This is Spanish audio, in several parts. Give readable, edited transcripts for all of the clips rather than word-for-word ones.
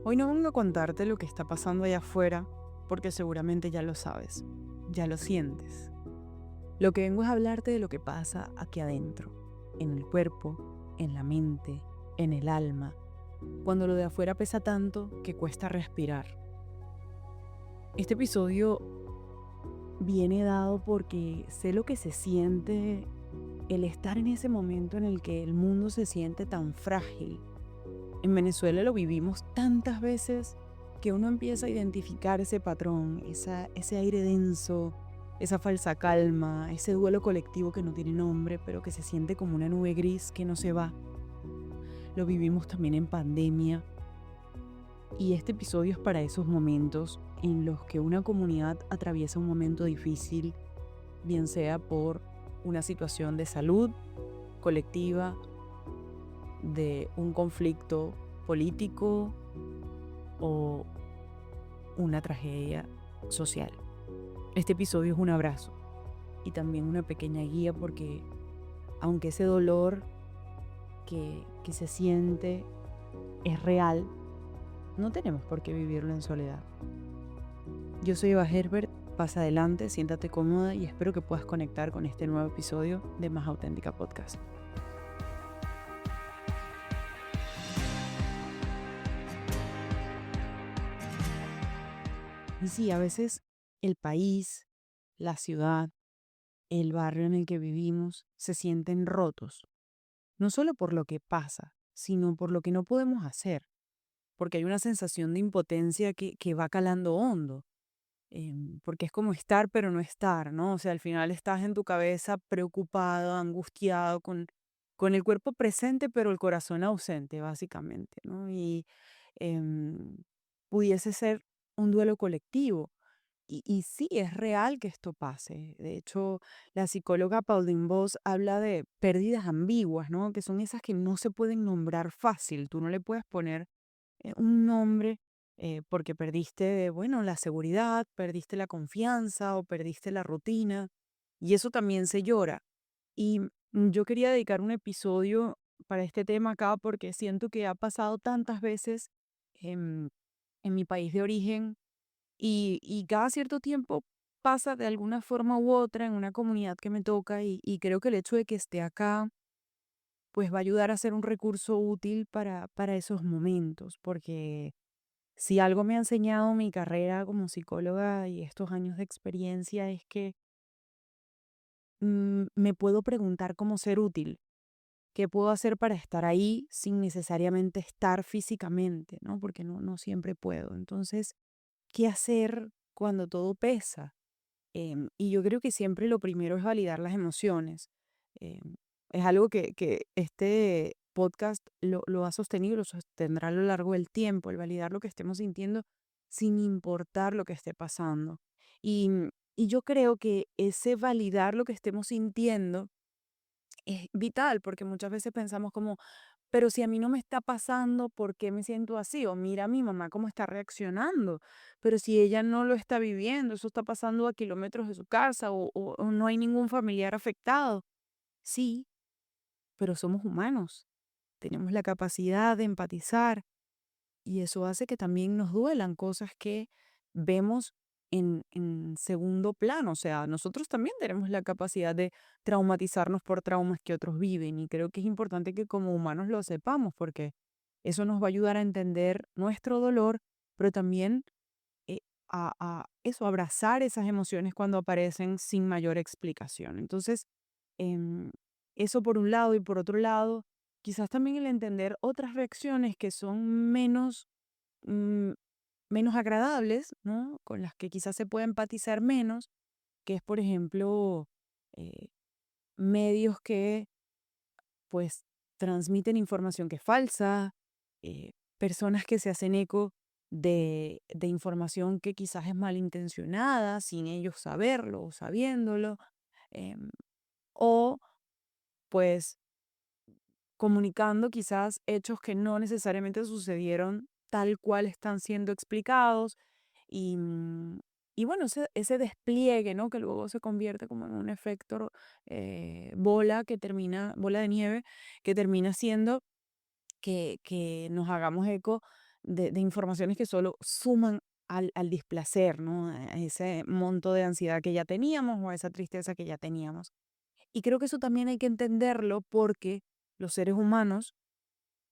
Hoy no vengo a contarte lo que está pasando allá afuera, porque seguramente ya lo sabes, ya lo sientes. Lo que vengo es a hablarte de lo que pasa aquí adentro, en el cuerpo, en la mente, en el alma, cuando lo de afuera pesa tanto que cuesta respirar. Este episodio viene dado porque sé lo que se siente el estar en ese momento en el que el mundo se siente tan frágil. En Venezuela lo vivimos tantas veces que uno empieza a identificar ese patrón, ese aire denso, esa falsa calma, ese duelo colectivo que no tiene nombre, pero que se siente como una nube gris que no se va. Lo vivimos también en pandemia y este episodio es para esos momentos en los que una comunidad atraviesa un momento difícil, bien sea por una situación de salud colectiva, de un conflicto político o una tragedia social. Este episodio es un abrazo y también una pequeña guía porque aunque ese dolor que se siente es real, no tenemos por qué vivirlo en soledad. Yo soy Eva Herbert, pasa adelante, siéntate cómoda y espero que puedas conectar con este nuevo episodio de Más Auténtica Podcast. Y sí, a veces el país, la ciudad, el barrio en el que vivimos se sienten rotos, no solo por lo que pasa, sino por lo que no podemos hacer, porque hay una sensación de impotencia que va calando hondo, porque es como estar pero no estar, ¿no? O sea, al final estás en tu cabeza preocupado, angustiado, con el cuerpo presente pero el corazón ausente, básicamente, ¿no? Y em, pudiese ser un duelo colectivo. Y sí, es real que esto pase. De hecho, la psicóloga Pauline Boss habla de pérdidas ambiguas, ¿no? Que son esas que no se pueden nombrar fácil. Tú no le puedes poner un nombre porque perdiste, bueno, la seguridad, perdiste la confianza o perdiste la rutina. Y eso también se llora. Y yo quería dedicar un episodio para este tema acá porque siento que ha pasado tantas veces en, en mi país de origen y cada cierto tiempo pasa de alguna forma u otra en una comunidad que me toca y creo que el hecho de que esté acá pues va a ayudar a ser un recurso útil para esos momentos, porque si algo me ha enseñado mi carrera como psicóloga y estos años de experiencia es que me puedo preguntar cómo ser útil, qué puedo hacer para estar ahí sin necesariamente estar físicamente, ¿no? Porque no siempre puedo. Entonces, ¿qué hacer cuando todo pesa? Y yo creo que siempre lo primero es validar las emociones. Em, es algo que este podcast lo ha sostenido y lo sostendrá a lo largo del tiempo, el validar lo que estemos sintiendo sin importar lo que esté pasando. Y yo creo que ese validar lo que estemos sintiendo es vital, porque muchas veces pensamos como, pero si a mí no me está pasando, ¿por qué me siento así? O mira a mi mamá cómo está reaccionando. Pero si ella no lo está viviendo, eso está pasando a kilómetros de su casa o no hay ningún familiar afectado. Sí, pero somos humanos. Tenemos la capacidad de empatizar y eso hace que también nos duelan cosas que vemos en segundo plano. O sea, nosotros también tenemos la capacidad de traumatizarnos por traumas que otros viven y creo que es importante que como humanos lo sepamos porque eso nos va a ayudar a entender nuestro dolor, pero también a eso, abrazar esas emociones cuando aparecen sin mayor explicación. Entonces, em, eso por un lado y por otro lado, quizás también el entender otras reacciones que son mm, menos agradables, ¿no? Con las que quizás se puede empatizar menos, que es, por ejemplo, eh, medios que pues transmiten información que es falsa, personas que se hacen eco de información que quizás es malintencionada, sin ellos saberlo o sabiéndolo, em, o pues comunicando quizás hechos que no necesariamente sucedieron tal cual están siendo explicados y, y bueno, ese despliegue, ¿no? Que luego se convierte como en un efecto bola de nieve, que termina siendo que nos hagamos eco de informaciones que solo suman al displacer, ¿no? A ese monto de ansiedad que ya teníamos o a esa tristeza que ya teníamos. Y creo que eso también hay que entenderlo porque los seres humanos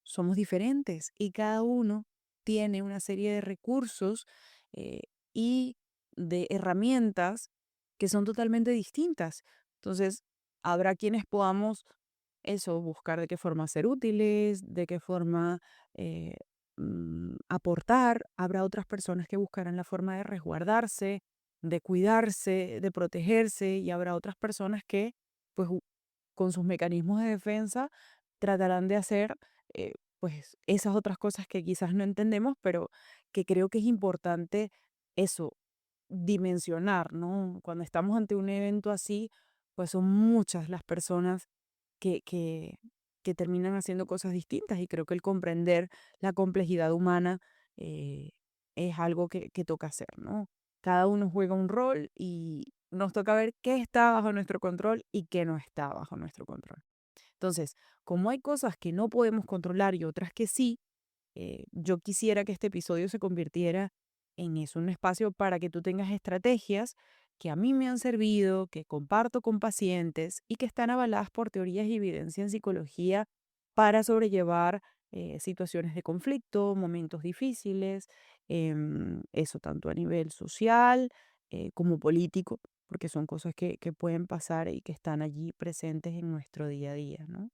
somos diferentes y cada uno tiene una serie de recursos eh, y de herramientas que son totalmente distintas. Entonces, habrá quienes podamos eso, buscar de qué forma ser útiles, de qué forma eh, aportar. Habrá otras personas que buscarán la forma de resguardarse, de cuidarse, de protegerse, y habrá otras personas que, pues, con sus mecanismos de defensa, tratarán de hacer, pues, esas otras cosas que quizás no entendemos, pero que creo que es importante eso, dimensionar, ¿no? Cuando estamos ante un evento así, pues son muchas las personas que, que, que terminan haciendo cosas distintas y creo que el comprender la complejidad humana eh, es algo que toca hacer, ¿no? Cada uno juega un rol y nos toca ver qué está bajo nuestro control y qué no está bajo nuestro control. Entonces, como hay cosas que no podemos controlar y otras que sí, yo quisiera que este episodio se convirtiera en eso, un espacio para que tú tengas estrategias que a mí me han servido, que comparto con pacientes y que están avaladas por teorías y evidencia en psicología para sobrellevar situaciones de conflicto, momentos difíciles, eso tanto a nivel social como político, porque son cosas que pueden pasar y que están allí presentes en nuestro día a día, ¿no?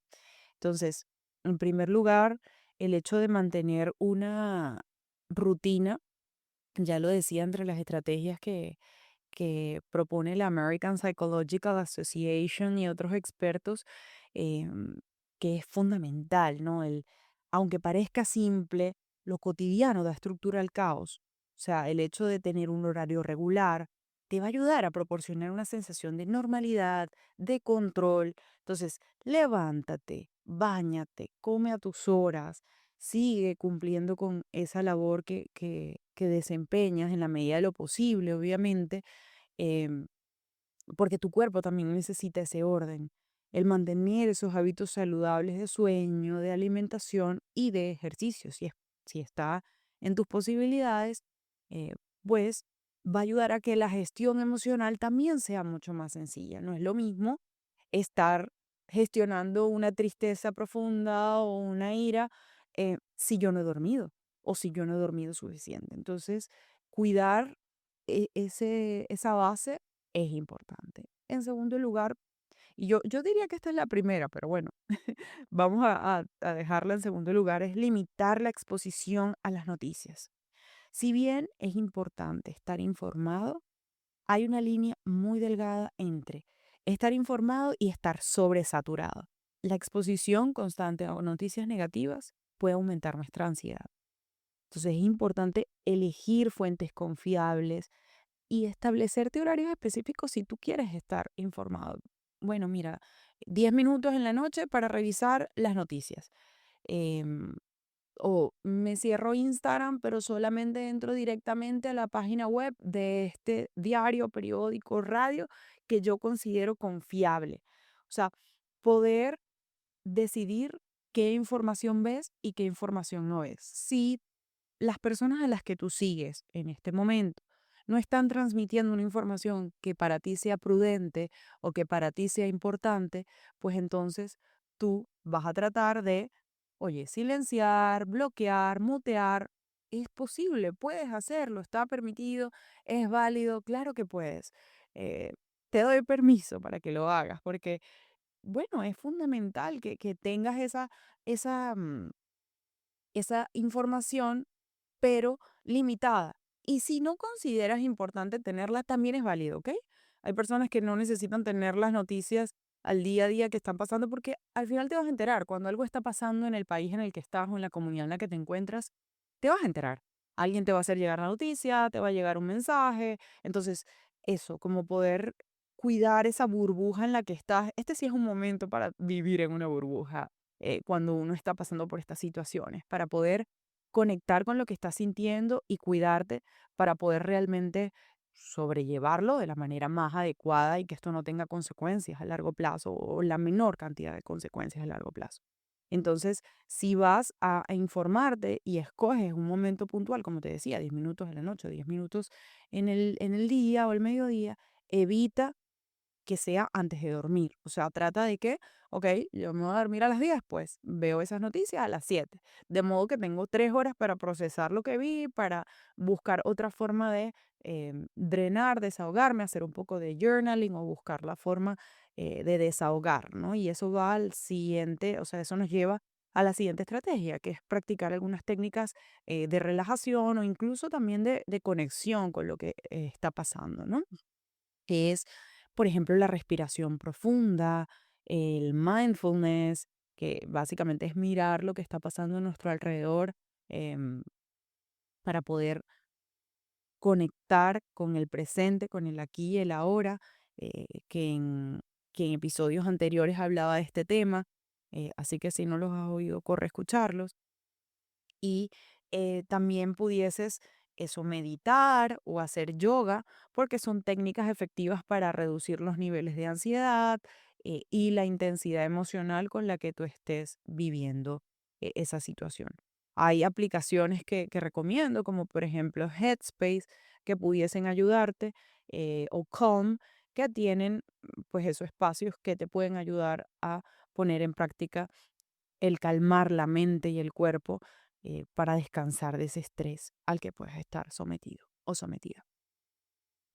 Entonces, en primer lugar, el hecho de mantener una rutina, ya lo decía, entre las estrategias que propone la American Psychological Association y otros expertos, em, que es fundamental, ¿no? Aunque parezca simple, lo cotidiano da estructura al caos. O sea, el hecho de tener un horario regular te va a ayudar a proporcionar una sensación de normalidad, de control. Entonces, levántate, báñate, come a tus horas, sigue cumpliendo con esa labor que desempeñas en la medida de lo posible, obviamente, em, porque tu cuerpo también necesita ese orden. El mantener esos hábitos saludables de sueño, de alimentación y de ejercicio, si está en tus posibilidades, eh, pues va a ayudar a que la gestión emocional también sea mucho más sencilla. No es lo mismo estar gestionando una tristeza profunda o una ira si yo no he dormido o si yo no he dormido suficiente. Entonces, cuidar esa base es importante. En segundo lugar, y yo diría que esta es la primera, pero bueno, vamos a dejarla en segundo lugar, es limitar la exposición a las noticias. Si bien es importante estar informado, hay una línea muy delgada entre estar informado y estar sobresaturado. La exposición constante a noticias negativas puede aumentar nuestra ansiedad. Entonces es importante elegir fuentes confiables y establecerte horarios específicos si tú quieres estar informado. Bueno, mira, 10 minutos en la noche para revisar las noticias. Em, o me cierro Instagram, pero solamente entro directamente a la página web de este diario, periódico, radio que yo considero confiable. O sea, poder decidir qué información ves y qué información no ves. Si las personas a las que tú sigues en este momento no están transmitiendo una información que para ti sea prudente o que para ti sea importante, pues entonces tú vas a tratar de, oye, silenciar, bloquear, mutear. Es posible, puedes hacerlo, está permitido, es válido, claro que puedes. Eh, Te doy permiso para que lo hagas, porque, bueno, es fundamental que tengas esa, esa información pero limitada. Y si no consideras importante tenerla, también es válido, ¿ok? Hay personas que no necesitan tener las noticias al día a día que están pasando porque al final te vas a enterar. Cuando algo está pasando en el país en el que estás o en la comunidad en la que te encuentras, te vas a enterar. Alguien te va a hacer llegar la noticia, te va a llegar un mensaje. Entonces, eso, como poder cuidar esa burbuja en la que estás. Este sí es un momento para vivir en una burbuja cuando uno está pasando por estas situaciones, para poder conectar con lo que estás sintiendo y cuidarte para poder realmente sobrellevarlo de la manera más adecuada y que esto no tenga consecuencias a largo plazo o la menor cantidad de consecuencias a largo plazo. Entonces, si vas a informarte y escoges un momento puntual, como te decía, 10 minutos en la noche, 10 minutos en el día o el mediodía, evita que sea antes de dormir. O sea, trata de que, ok, yo me voy a dormir a las 10, pues veo esas noticias a las 7. De modo que tengo 3 horas para procesar lo que vi, para buscar otra forma de drenar, desahogarme, hacer un poco de journaling o buscar la forma de desahogar, ¿no? Y eso va al siguiente, o sea, eso nos lleva a la siguiente estrategia, que es practicar algunas técnicas de relajación o incluso también de conexión con lo que está pasando, ¿no? Que es, por ejemplo, la respiración profunda, el mindfulness, que básicamente es mirar lo que está pasando a nuestro alrededor em, para poder conectar con el presente, con el aquí y el ahora, que en episodios anteriores hablaba de este tema, así que si no los has oído, corre a escucharlos y también pudieses eso, meditar o hacer yoga, porque son técnicas efectivas para reducir los niveles de ansiedad y la intensidad emocional con la que tú estés viviendo esa situación. Hay aplicaciones que recomiendo, como por ejemplo Headspace, que pudiesen ayudarte, o Calm, que tienen pues esos espacios que te pueden ayudar a poner en práctica el calmar la mente y el cuerpo para descansar de ese estrés al que puedes estar sometido o sometida.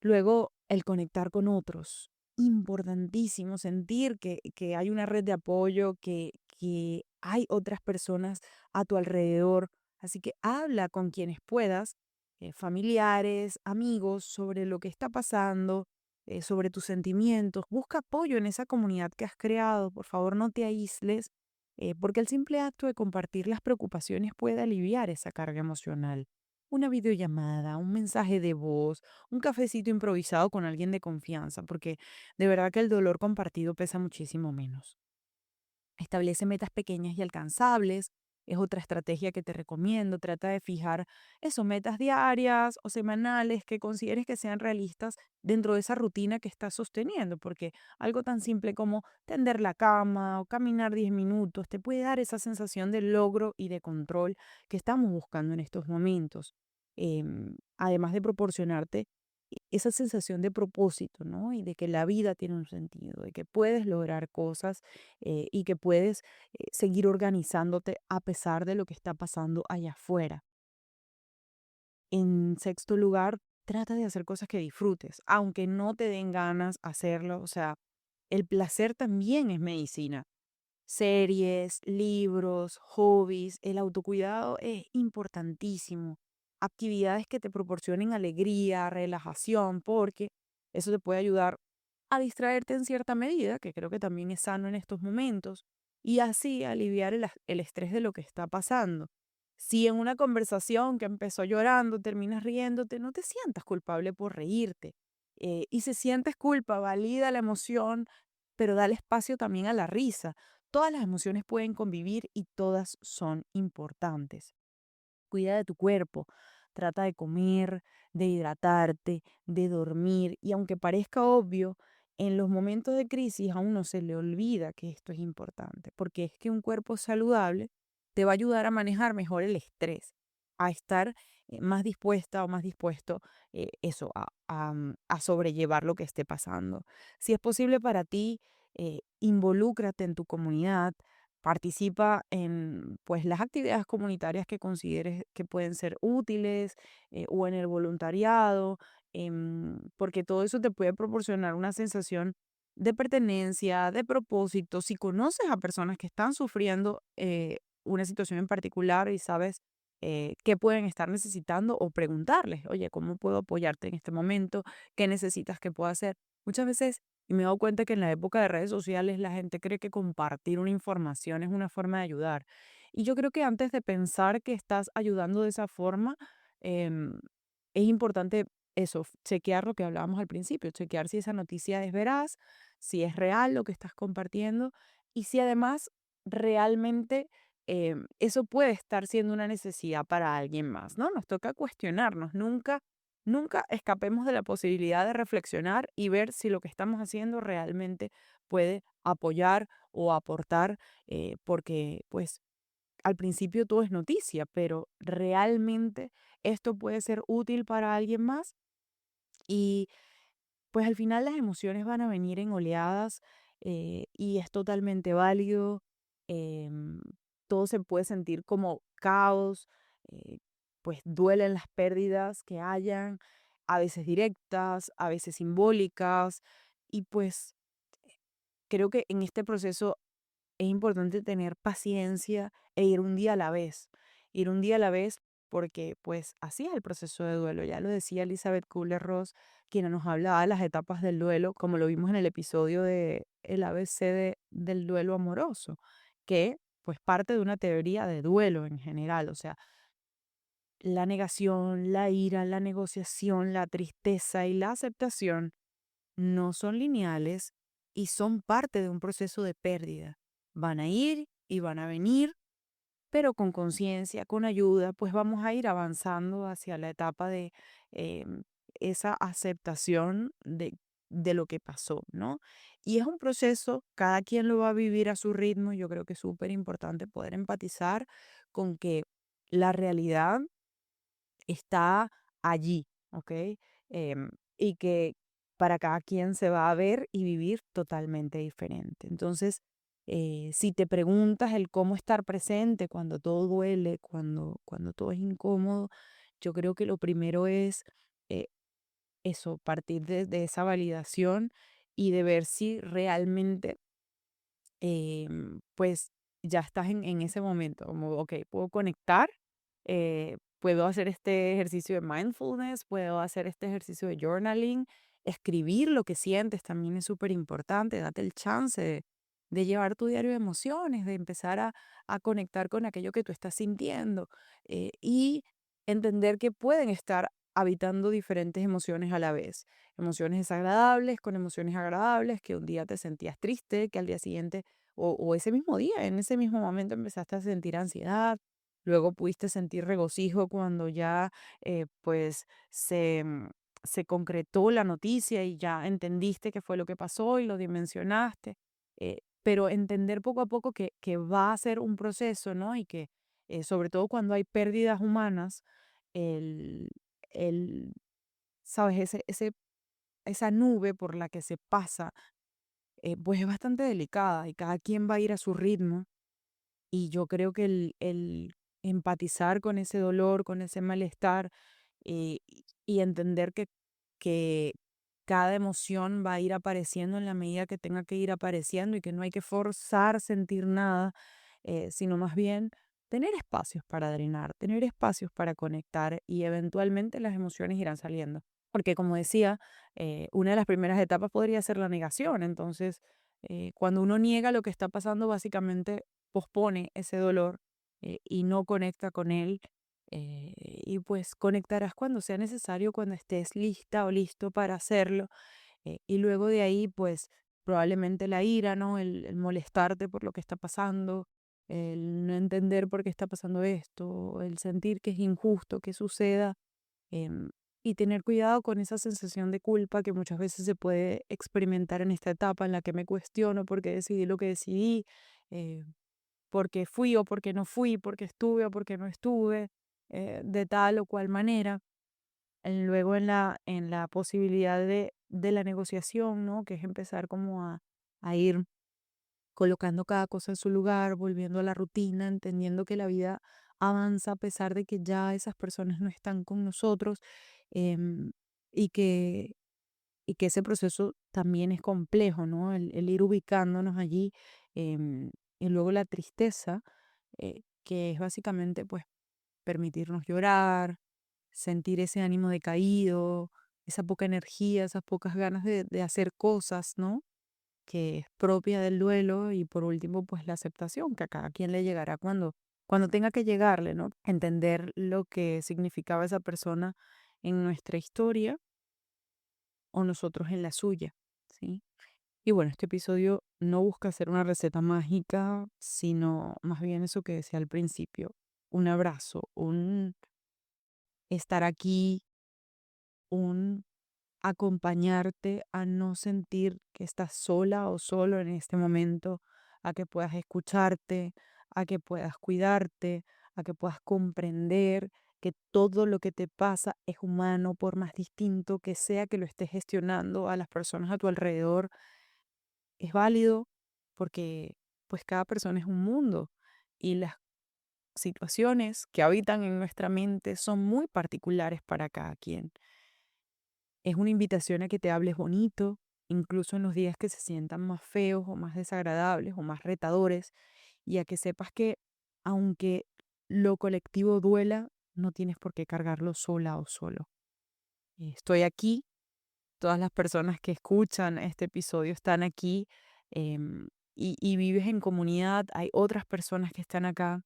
Luego, el conectar con otros. Importantísimo sentir que hay una red de apoyo, que hay otras personas a tu alrededor. Así que habla con quienes puedas, familiares, amigos, sobre lo que está pasando, sobre tus sentimientos. Busca apoyo en esa comunidad que has creado. Por favor, no te aísles, porque el simple acto de compartir las preocupaciones puede aliviar esa carga emocional. Una videollamada, un mensaje de voz, un cafecito improvisado con alguien de confianza, porque de verdad que el dolor compartido pesa muchísimo menos. Establece metas pequeñas y alcanzables. Es otra estrategia que te recomiendo. Trata de fijar eso, metas diarias o semanales que consideres que sean realistas dentro de esa rutina que estás sosteniendo, porque algo tan simple como tender la cama o caminar 10 minutos te puede dar esa sensación de logro y de control que estamos buscando en estos momentos. Además de proporcionarte esa sensación de propósito, ¿no? Y de que la vida tiene un sentido, de que puedes lograr cosas y que puedes seguir organizándote a pesar de lo que está pasando allá afuera. En sexto lugar, trata de hacer cosas que disfrutes, aunque no te den ganas hacerlo. O sea, el placer también es medicina. Series, libros, hobbies, el autocuidado es importantísimo. Actividades que te proporcionen alegría, relajación, porque eso te puede ayudar a distraerte en cierta medida, que creo que también es sano en estos momentos, y así aliviar el estrés de lo que está pasando. Si en una conversación que empezó llorando terminas riéndote, no te sientas culpable por reírte. Y si sientes culpa, valida la emoción, pero dale espacio también a la risa. Todas las emociones pueden convivir y todas son importantes. Cuida de tu cuerpo, trata de comer, de hidratarte, de dormir y aunque parezca obvio, en los momentos de crisis a uno se le olvida que esto es importante, porque es que un cuerpo saludable te va a ayudar a manejar mejor el estrés, a estar más dispuesta o más dispuesto eso, a sobrellevar lo que esté pasando. Si es posible para ti, involúcrate en tu comunidad, participa en pues las actividades comunitarias que consideres que pueden ser útiles o en el voluntariado, porque todo eso te puede proporcionar una sensación de pertenencia, de propósito. Si conoces a personas que están sufriendo una situación en particular y sabes qué pueden estar necesitando o preguntarles, oye, ¿cómo puedo apoyarte en este momento? ¿Qué necesitas que pueda hacer? Muchas veces y me he dado cuenta que en la época de redes sociales la gente cree que compartir una información es una forma de ayudar. Y yo creo que antes de pensar que estás ayudando de esa forma, em, es importante eso, chequear lo que hablábamos al principio, chequear si esa noticia es veraz, si es real lo que estás compartiendo y si además realmente eso puede estar siendo una necesidad para alguien más, ¿no? Nos toca cuestionarnos, nunca nunca escapemos de la posibilidad de reflexionar y ver si lo que estamos haciendo realmente puede apoyar o aportar, porque pues al principio todo es noticia, pero realmente esto puede ser útil para alguien más y pues al final las emociones van a venir en oleadas, y es totalmente válido. em, Todo se puede sentir como caos, eh, pues duelen las pérdidas que hayan, a veces directas, a veces simbólicas, y pues creo que en este proceso es importante tener paciencia e ir un día a la vez. Ir un día a la vez porque pues así es el proceso de duelo. Ya lo decía Elizabeth Kubler-Ross, quien nos hablaba de las etapas del duelo, como lo vimos en el episodio de el ABC del duelo amoroso, que pues parte de una teoría de duelo en general. O sea, la negación, la ira, la negociación, la tristeza y la aceptación no son lineales y son parte de un proceso de pérdida. Van a ir y van a venir, pero con conciencia, con ayuda, pues vamos a ir avanzando hacia la etapa de esa aceptación de lo que pasó, ¿no? Y es un proceso, cada quien lo va a vivir a su ritmo. Yo creo que es súper importante poder empatizar con que la realidad está allí, ¿ok? Y que para cada quien se va a ver y vivir totalmente diferente. Entonces, si te preguntas el cómo estar presente cuando todo duele, cuando todo es incómodo, yo creo que lo primero es eh, eso, partir de esa validación y de ver si realmente pues ya estás en ese momento, como, ok, puedo conectar, puedo hacer este ejercicio de mindfulness, puedo hacer este ejercicio de journaling, escribir lo que sientes también es súper importante, date el chance de llevar tu diario de emociones, de empezar a conectar con aquello que tú estás sintiendo, y entender que pueden estar habitando diferentes emociones a la vez, emociones desagradables con emociones agradables, que un día te sentías triste, que al día siguiente o ese mismo día, en ese mismo momento empezaste a sentir ansiedad, luego pudiste sentir regocijo cuando ya pues se concretó la noticia y ya entendiste qué fue lo que pasó y lo dimensionaste, pero entender poco a poco que va a ser un proceso, ¿no? Y que sobre todo cuando hay pérdidas humanas, el, el, ¿sabes? Esa nube por la que se pasa, pues es bastante delicada y cada quien va a ir a su ritmo. Y yo creo que el empatizar con ese dolor, con ese malestar, y entender que cada emoción va a ir apareciendo en la medida que tenga que ir apareciendo y que no hay que forzar sentir nada, sino más bien tener espacios para drenar, tener espacios para conectar y eventualmente las emociones irán saliendo. Porque como decía, una de las primeras etapas podría ser la negación. Entonces, cuando uno niega lo que está pasando, básicamente pospone ese dolor, y no conecta con él. Y pues conectarás cuando sea necesario, cuando estés lista o listo para hacerlo. Y luego de ahí, pues probablemente la ira, ¿no? El molestarte por lo que está pasando, el no entender por qué está pasando esto, el sentir que es injusto que suceda, em, y tener cuidado con esa sensación de culpa que muchas veces se puede experimentar en esta etapa en la que me cuestiono por qué decidí lo que decidí, eh, por qué fui o por qué no fui, por qué estuve o por qué no estuve, de tal o cual manera. Luego en la posibilidad de la negociación, ¿no? Que es empezar como a ir colocando cada cosa en su lugar, volviendo a la rutina, entendiendo que la vida avanza a pesar de que ya esas personas no están con nosotros, em, y que ese proceso también es complejo, ¿no? El ir ubicándonos allí, y luego la tristeza, que es básicamente pues permitirnos llorar, sentir ese ánimo decaído, esa poca energía, esas pocas ganas de hacer cosas, ¿no? Que es propia del duelo y por último, pues la aceptación, que a cada quien le llegará cuando tenga que llegarle, ¿no? Entender lo que significaba esa persona en nuestra historia o nosotros en la suya, ¿sí? Y bueno, este episodio no busca ser una receta mágica, sino más bien eso que decía al principio, un abrazo, un estar aquí un acompañarte a no sentir que estás sola o solo en este momento, a que puedas escucharte, a que puedas cuidarte, a que puedas comprender que todo lo que te pasa es humano, por más distinto que sea que lo estés gestionando a las personas a tu alrededor, es válido porque pues cada persona es un mundo y las situaciones que habitan en nuestra mente son muy particulares para cada quien. Es una invitación a que te hables bonito, incluso en los días que se sientan más feos o más desagradables o más retadores, y a que sepas que aunque lo colectivo duela, no tienes por qué cargarlo sola o solo. Estoy aquí, todas las personas que escuchan este episodio están aquí, y vives en comunidad, hay otras personas que están acá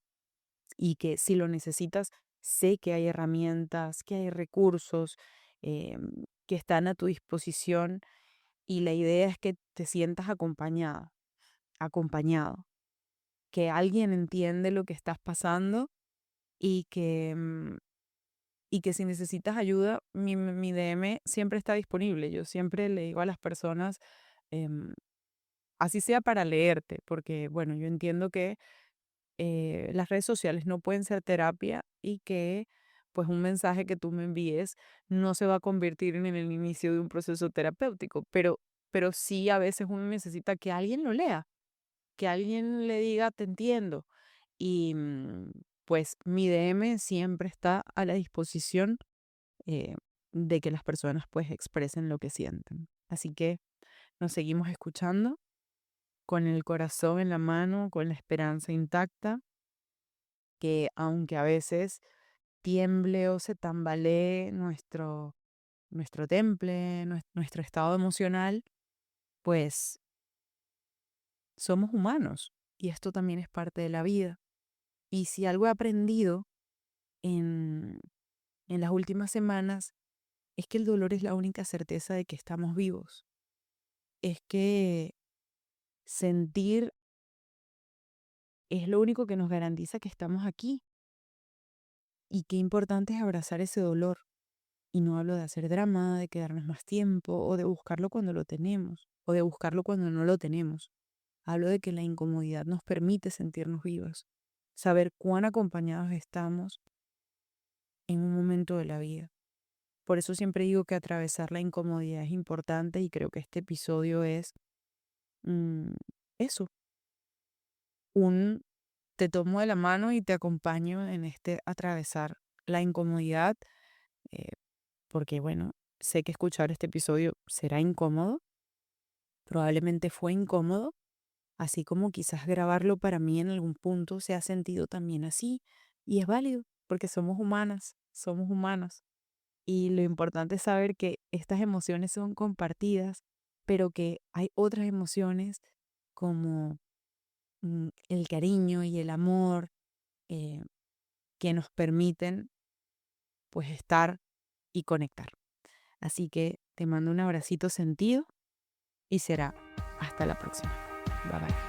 y que si lo necesitas, sé que hay herramientas, que hay recursos, que están a tu disposición, y la idea es que te sientas acompañada, acompañado, que alguien entiende lo que estás pasando y que si necesitas ayuda, mi DM siempre está disponible. Yo siempre le digo a las personas, em, así sea para leerte, porque bueno, yo entiendo que las redes sociales no pueden ser terapia y que pues un mensaje que tú me envíes no se va a convertir en el inicio de un proceso terapéutico, pero sí a veces uno necesita que alguien lo lea, que alguien le diga te entiendo. Y pues mi DM siempre está a la disposición, eh, de que las personas pues expresen lo que sienten. Así que nos seguimos escuchando con el corazón en la mano, con la esperanza intacta, que aunque a veces tiemble o se tambalee nuestro temple, nuestro estado emocional, pues somos humanos y esto también es parte de la vida. Y si algo he aprendido en, en las últimas semanas es que el dolor es la única certeza de que estamos vivos. Es que sentir es lo único que nos garantiza que estamos aquí. Y qué importante es abrazar ese dolor. Y no hablo de hacer drama, de quedarnos más tiempo o de buscarlo cuando lo tenemos o de buscarlo cuando no lo tenemos. Hablo de que la incomodidad nos permite sentirnos vivos, saber cuán acompañados estamos en un momento de la vida. Por eso siempre digo que atravesar la incomodidad es importante y creo que este episodio es mm, eso, un te tomo de la mano y te acompaño en este atravesar la incomodidad, eh, porque bueno, sé que escuchar este episodio será incómodo, probablemente fue incómodo, así como quizás grabarlo para mí en algún punto se ha sentido también así, y es válido, porque somos humanas, somos humanos. Y lo importante es saber que estas emociones son compartidas, pero que hay otras emociones como el cariño y el amor, eh, que nos permiten pues estar y conectar. Así que te mando un abracito sentido y será hasta la próxima. Bye bye.